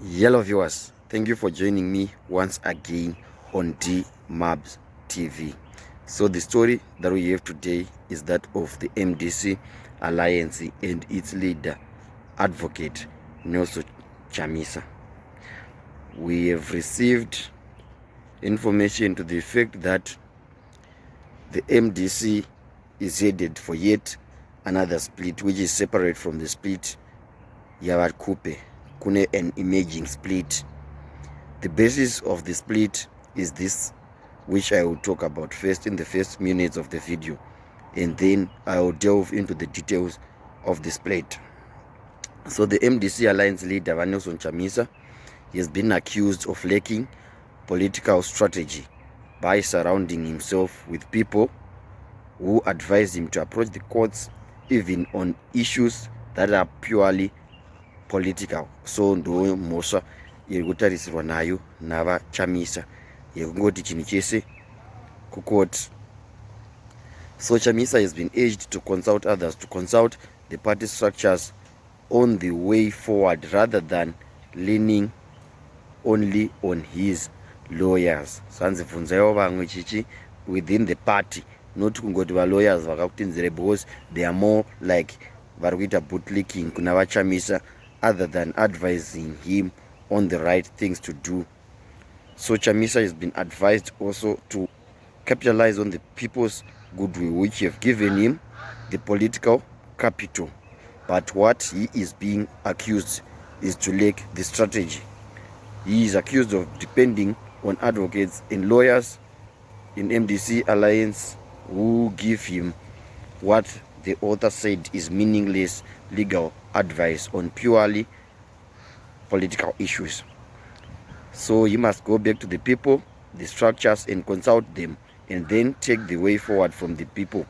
Hello viewers, thank you for joining me once again on DMabs TV. So the story that we have today is that of the MDC Alliance and its leader, Advocate Nelson Chamisa. We have received information to the effect that the MDC is headed for yet another split, which is separate from the split Yawar Kupe, Kune an emerging split. The basis of the split is this, which I will talk about first in the first minutes of the video, and then I will delve into the details of the split. So the MDC Alliance leader, Nelson Chamisa, has been accused of lacking political strategy by surrounding himself with people who advise him to approach the courts even on issues that are purely political. So ndo mhosva iri kutarisirwa nayo nava Chamisa yekungoti chinhu chese kukoti. So Chamisa has been urged to consult others, to consult the party structures on the way forward rather than leaning only on his lawyers. Sanzi bvunzaiwo vamwe chichi within the party, not kungoti lawyers vakakutinzire, because they are more like vari kuita bootlicking kuna vaChamisa other than advising him on the right things to do. So Chamisa has been advised also to capitalize on the people's goodwill, which have given him the political capital. But what he is being accused is to lack the strategy. He is accused of depending on advocates and lawyers in MDC Alliance who give him what the author said is meaningless legal advice on purely political issues. So he must go back to the people, the structures, and consult them, and then take the way forward from the people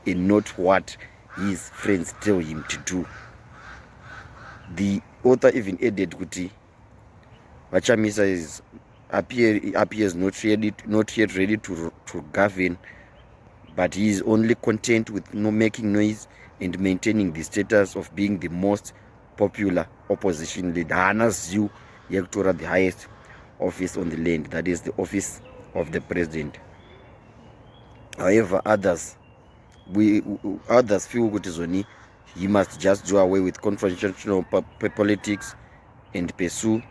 and not what his friends tell him to do. The author even added kuti Chamisa appears not yet ready to govern, but he is only content with making noise and maintaining the status of being the most popular opposition leader. Hana's you yekutora the highest office on the land, that is the office of the president. However, others feel kuti zoni he must just do away with confrontational politics and pursue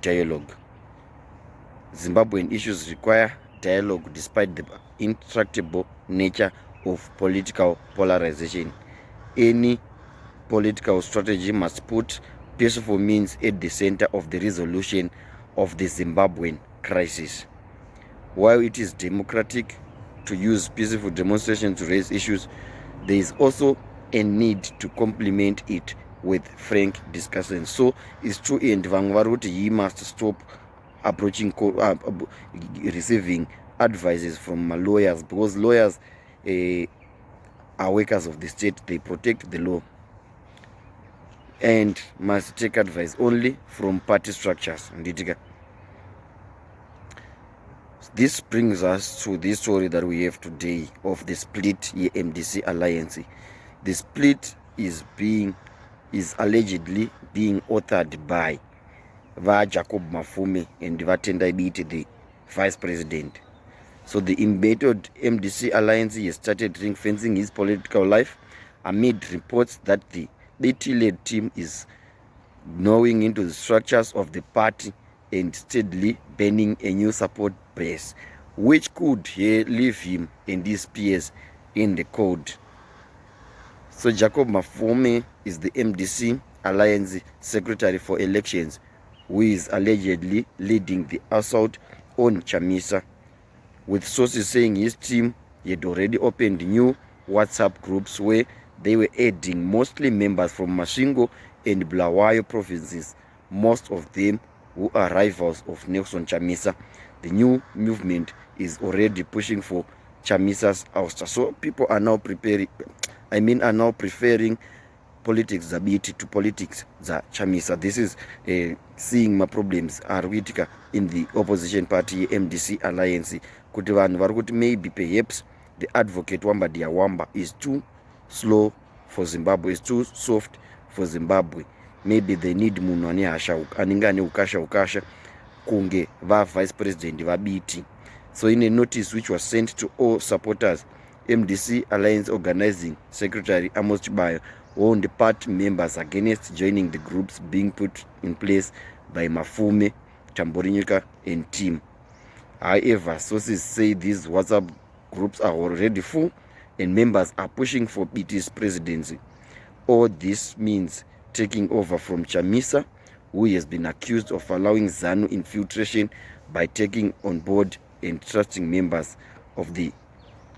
dialogue. Zimbabwean issues require dialogue despite the intractable nature of political polarization. Any political strategy must put peaceful means at the center of the resolution of the Zimbabwean crisis. While it is democratic to use peaceful demonstrations to raise issues, there is also a need to complement it with frank discussion. So it's true, and Vangvaruti he must stop approaching receiving advices from lawyers, because lawyers are workers of the state, they protect the law, and must take advice only from party structures. This brings us to this story that we have today of the split MDC Alliance. The split is allegedly being authored by Jacob Mafume and Tendai Biti, the vice president. So the embattled MDC Alliance has started ring fencing his political life amid reports that the Biti-led team is gnawing into the structures of the party and steadily burning a new support base, which could leave him and his peers in the cold. So Jacob Mafume is the MDC Alliance Secretary for Elections, who is allegedly leading the assault on Chamisa, with sources saying his team had already opened new WhatsApp groups where they were adding mostly members from Masvingo and Bulawayo provinces, most of them who are rivals of Nelson Chamisa. The new movement is already pushing for Chamisa's ouster. So people are now preferring politics za Biti to politics za Chamisa. This is seeing my problems are in the opposition party MDC Alliance. Kuti vanhu vari kuti maybe perhaps the advocate Wamba is too slow for Zimbabwe, is too soft for Zimbabwe. maybe they need munhu ane hasha anenge ane ukasha kunge vice president vabiti. So in a notice which was sent to all supporters, MDC Alliance Organizing Secretary Amos Chibayo warned party members against joining the groups being put in place by Mafume, Tamborinyika and team. However, sources say these WhatsApp groups are already full and members are pushing for Biti's presidency. All this means taking over from Chamisa, who has been accused of allowing ZANU infiltration by taking on board and trusting members of the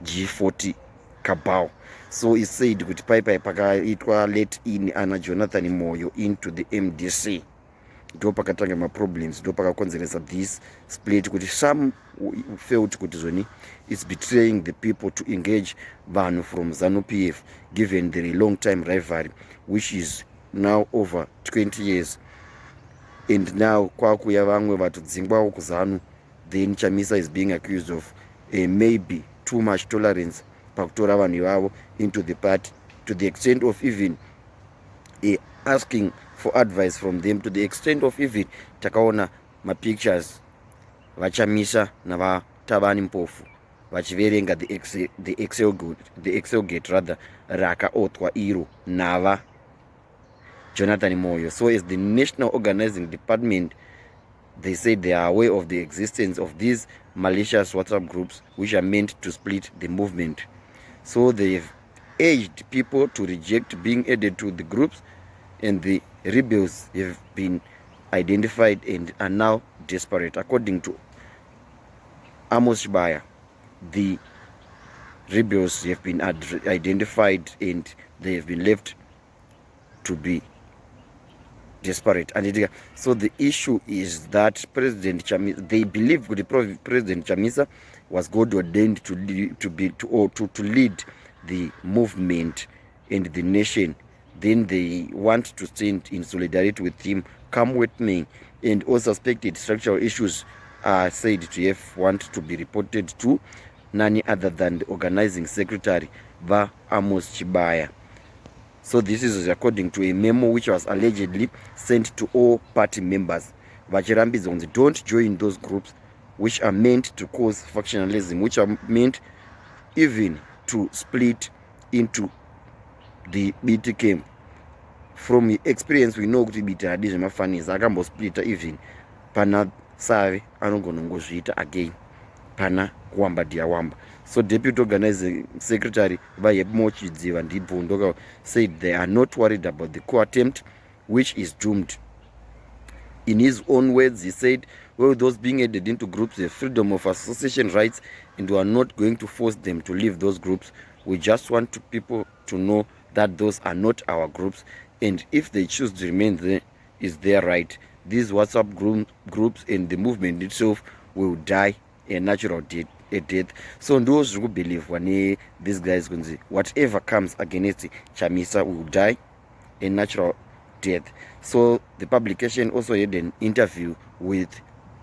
G40 cabal. So he said kuti pakaitwa let in ana Jonathan Moyo into the MDC. Ndo pakatanga ma problems, ndo pakakonzeresa this split kuti some felt kuti zvoni it's betraying the people to engage vanhu from ZANU PF given their long time rivalry which is now over 20 years. And now kwakuya vamwe vatodzingwawo kuZANU. Then Chamisa is being accused of maybe too much tolerance pakutora vanhu ivavo into the party, to the extent of even asking for advice from them, to the extent of even takaona mapictures vachamisa navatabani mpofu vachiverenga the excel gate rather rakaothwa iro nava Jonathan Moyo. So as the National Organizing Department, they said they are aware of the existence of these malicious WhatsApp groups which are meant to split the movement. So they've urged people to reject being added to the groups, and the rebels have been identified and are now desperate. According to Amos Shibaya, the rebels have been identified and they have been left to be desperate. And so the issue is that President Chamisa, they believe the President Chamisa was God ordained to lead the movement and the nation. Then they want to stand in solidarity with him, come with me. And all suspected structural issues are said to want to be reported to none other than the organizing secretary, Amos Chibaya. So this is according to a memo which was allegedly sent to all party members. Vachirambizonzi, don't join those groups which are meant to cause factionalism, which are meant even to split into the Biti camp. From experience, we know kuti Biti hadizve mafaniza akambosplita even pana Save anongonongozviita again pana kuwamba ndiawamba. So Deputy Organizing Secretary Vayemochidziva Ndibvundoka said they are not worried about the coup attempt, which is doomed. In his own words, he said, well, those being added into groups have freedom of association rights, and we are not going to force them to leave those groups. We just want people to know that those are not our groups, and if they choose to remain there, is their right. These WhatsApp groups and the movement itself will die a natural death. So those who believe when these guys going to say whatever comes against Chamisa will die a natural death. So the publication also had an interview with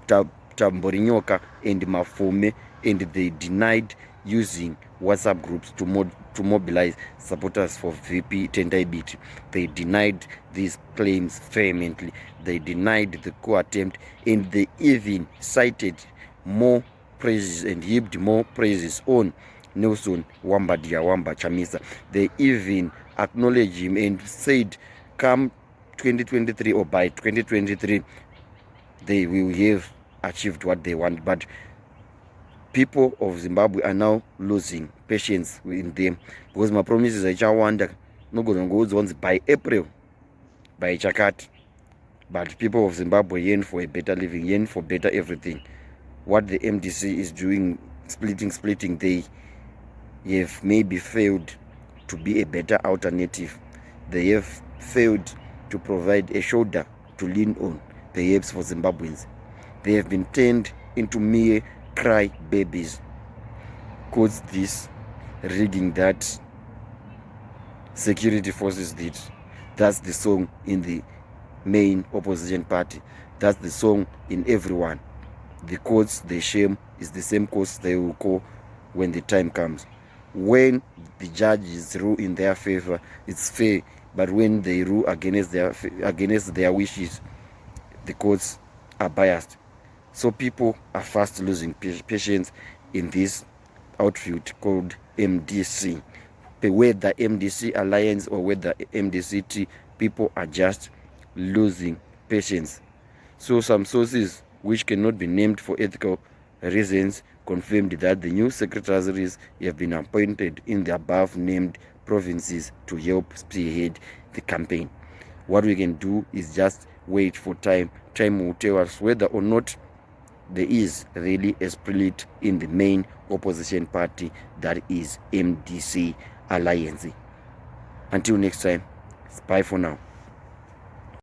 Tamborinyoka and Mafume, and they denied using WhatsApp groups to mobilize supporters for VP Tendai Biti. They denied these claims vehemently. They denied the coup attempt, and they even cited more praises and heaped more praises on Nelson Wamba Chamisa. They even acknowledged him and said, come 2023 or by 2023, they will have achieved what they want. But people of Zimbabwe are now losing patience in them, because my promises are chawanda no go by April by Chakati. But people of Zimbabwe yearn for a better living, yearn for better everything. What the MDC is doing, splitting, they have maybe failed to be a better alternative. They have failed to provide a shoulder to lean on, perhaps for Zimbabweans. They have been turned into mere cry babies. Quotes this, reading that security forces did. That's the song in the main opposition party. That's the song in everyone. The quotes they shame is the same quotes they will call when the time comes. When the judges rule in their favor, it's fair but when they rule against their wishes, the courts are biased. So people are fast losing patience in this outfit called MDC. Whether MDC alliance or whether MDCT, people are just losing patience. So some sources, which cannot be named for ethical reasons, confirmed that the new secretaries have been appointed in the above named provinces to help spearhead the campaign. What we can do is just wait for time. Time will tell us whether or not there is really a split in the main opposition party, that is MDC Alliance. Until next time, bye for now.